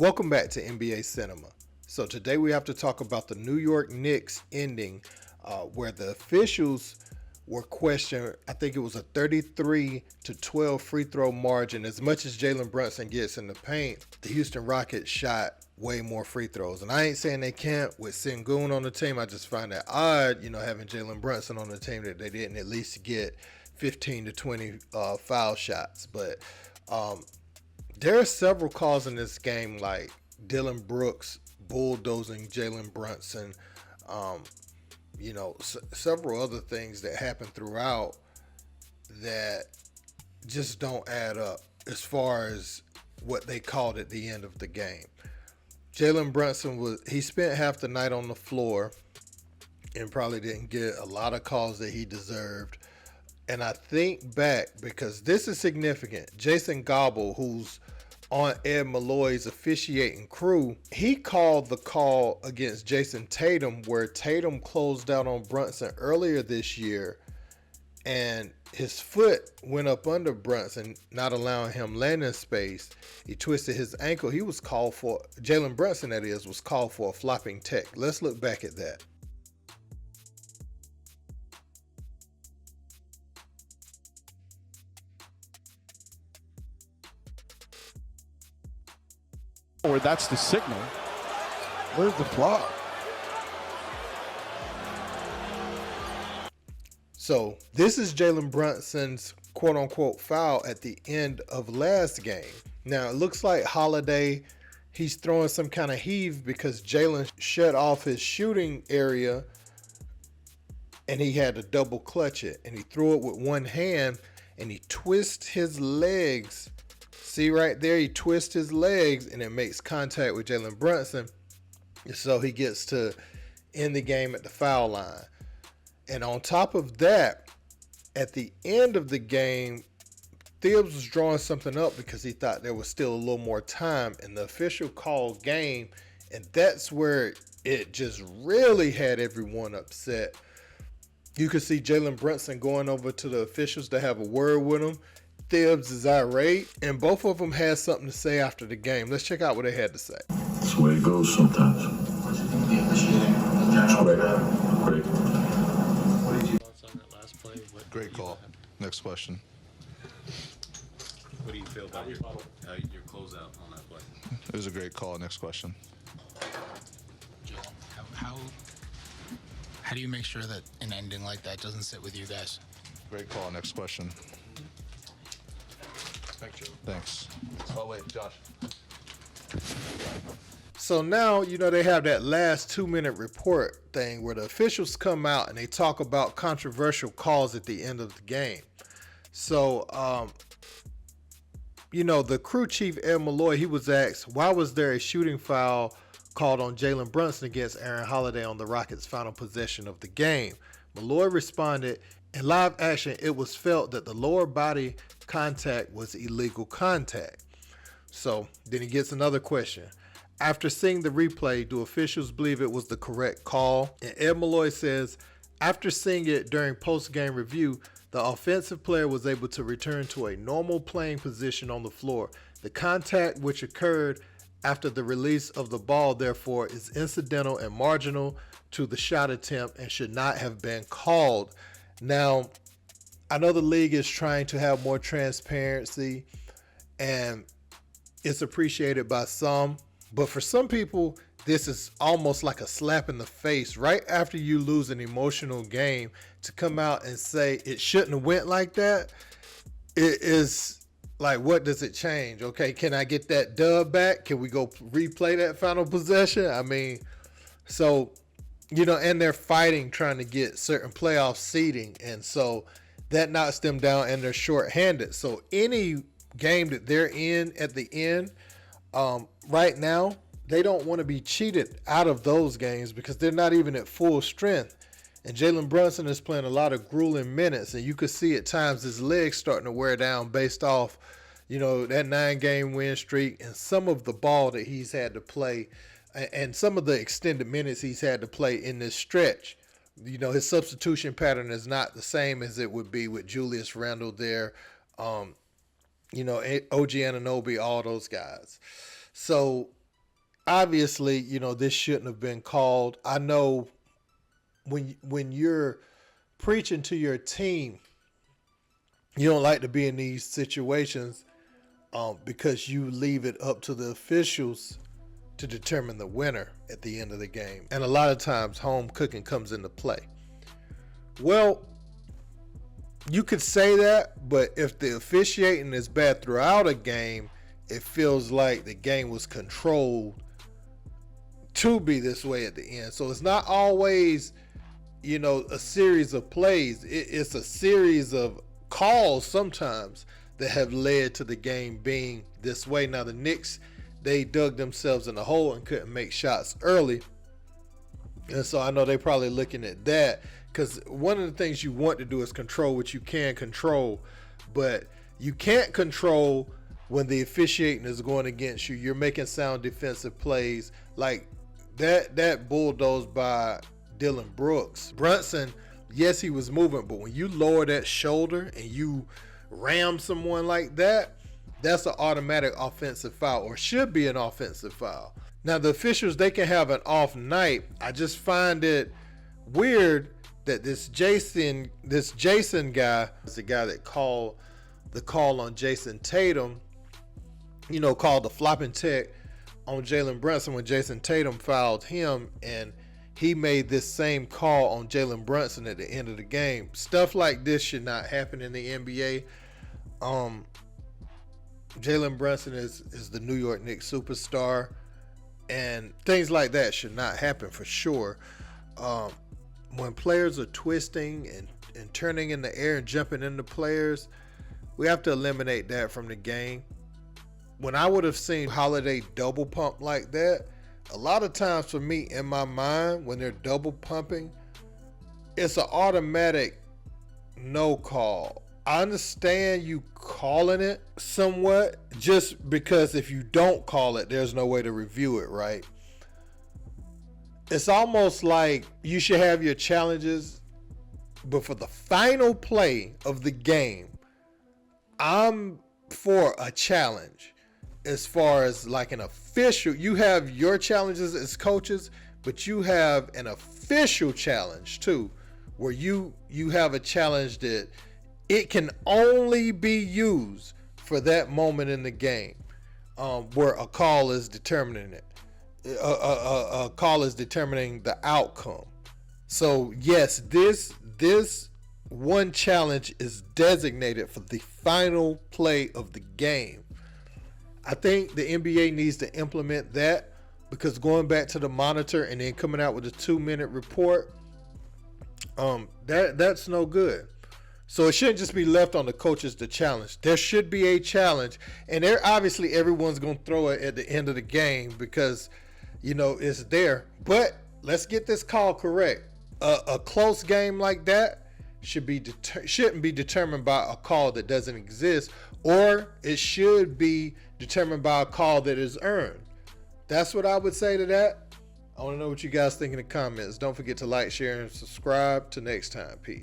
Welcome back to NBA Cinema. So today we have to talk about the New York Knicks ending where the officials were questioned. I think it was a 33-12 free throw margin. As much as Jalen Brunson gets in the paint, the Houston Rockets shot way more free throws. And I ain't saying they can't with Sengun on the team. I just find that odd, having Jalen Brunson on the team, that they didn't at least get 15 to 20 foul shots. But there are several calls in this game, like Dillon Brooks bulldozing Jalen Brunson, several other things that happen throughout that just don't add up as far as what they called at the end of the game. Jalen Brunson spent half the night on the floor and probably didn't get a lot of calls that he deserved. And I think back, because this is significant, Jason Gobble, who's on Ed Malloy's officiating crew, he called the call against Jayson Tatum where Tatum closed out on Brunson earlier this year and his foot went up under Brunson, not allowing him landing space. He twisted his ankle. He was called for, Jalen Brunson that is, was called for a flopping tech. Let's look back at that. Or that's the signal. Where's the flop? So this is Jalen Brunson's quote-unquote foul at the end of last game. Now it looks like Holiday, he's throwing some kind of heave because Jalen shut off his shooting area and he had to double clutch it. And he threw it with one hand and he twists his legs. See right there, he twists his legs and it makes contact with Jalen Brunson. So he gets to end the game at the foul line. And on top of that, at the end of the game, Thibs was drawing something up because he thought there was still a little more time, and the official called game, and that's where it just really had everyone upset. You could see Jalen Brunson going over to the officials to have a word with him. Thibs is irate, and both of them had something to say after the game. Let's check out what they had to say. That's the way it goes sometimes. Great. What did you thoughts on that last play? Great call. Next question. What do you feel about your closeout on that play? It was a great call. Next question. How do you make sure that an ending like that doesn't sit with you guys? Great call. Next question. Thanks. Oh, wait, Josh. So now, they have that last 2-minute report thing where the officials come out and they talk about controversial calls at the end of the game. So, the crew chief, Ed Malloy, he was asked, why was there a shooting foul called on Jalen Brunson against Aaron Holiday on the Rockets' final possession of the game? Malloy responded, in live action, it was felt that the lower body contact was illegal contact. So then he gets another question. After seeing the replay, do officials believe it was the correct call? And Ed Malloy says, after seeing it during post-game review, the offensive player was able to return to a normal playing position on the floor. The contact which occurred after the release of the ball, therefore, is incidental and marginal to the shot attempt and should not have been called. Now, I know the league is trying to have more transparency and it's appreciated by some, but for some people, this is almost like a slap in the face right after you lose an emotional game to come out and say it shouldn't have went like that. It is like, what does it change? Okay, can I get that dub back? Can we go replay that final possession? I mean, so, and they're fighting trying to get certain playoff seeding. And so that knocks them down and they're shorthanded. So any game that they're in at the end, right now, they don't want to be cheated out of those games because they're not even at full strength. And Jalen Brunson is playing a lot of grueling minutes, and you could see at times his legs starting to wear down based off, that 9-game win streak and some of the ball that he's had to play and some of the extended minutes he's had to play in this stretch. His substitution pattern is not the same as it would be with Julius Randle there, OG Anunoby, all those guys. So Obviously, this shouldn't have been called. I know when you're preaching to your team, you don't like to be in these situations because you leave it up to the officials to determine the winner at the end of the game. And a lot of times home cooking comes into play. Well, you could say that, but if the officiating is bad throughout a game, it feels like the game was controlled to be this way at the end. So it's not always, a series of plays. It's a series of calls sometimes that have led to the game being this way. Now the Knicks, they dug themselves in a hole and couldn't make shots early. And so I know they're probably looking at that, because one of the things you want to do is control what you can control, but you can't control when the officiating is going against you. You're making sound defensive plays like that bulldoze by Dylan Brooks. Brunson, yes, he was moving, but when you lower that shoulder and you ram someone like that, that's an automatic offensive foul, or should be an offensive foul. Now the officials, they can have an off night. I just find it weird that this Jayson guy is the guy that called the call on Jayson Tatum, called the flopping tech on Jalen Brunson when Jayson Tatum fouled him, and he made this same call on Jalen Brunson at the end of the game. Stuff like this should not happen in the NBA. Jalen Brunson is the New York Knicks superstar, and things like that should not happen for sure. When players are twisting and turning in the air and jumping into players, we have to eliminate that from the game. When I would have seen Holiday double pump like that, a lot of times for me in my mind, when they're double pumping, it's an automatic no call. I understand you calling it somewhat, just because if you don't call it, there's no way to review it, right? It's almost like you should have your challenges, but for the final play of the game, I'm for a challenge. As far as like an official, you have your challenges as coaches, but you have an official challenge too, where you have a challenge that it can only be used for that moment in the game, where a call is determining it. A call is determining the outcome. So yes, this one challenge is designated for the final play of the game. I think the NBA needs to implement that, because going back to the monitor and then coming out with a 2-minute report, that's no good. So it shouldn't just be left on the coaches to challenge. There should be a challenge, and obviously everyone's going to throw it at the end of the game because, it's there. But let's get this call correct. A close game like that shouldn't be determined by a call that doesn't exist, or it should be determined by a call that is earned. That's what I would say to that. I want to know what you guys think in the comments. Don't forget to like, share, and subscribe. Till next time. Peace.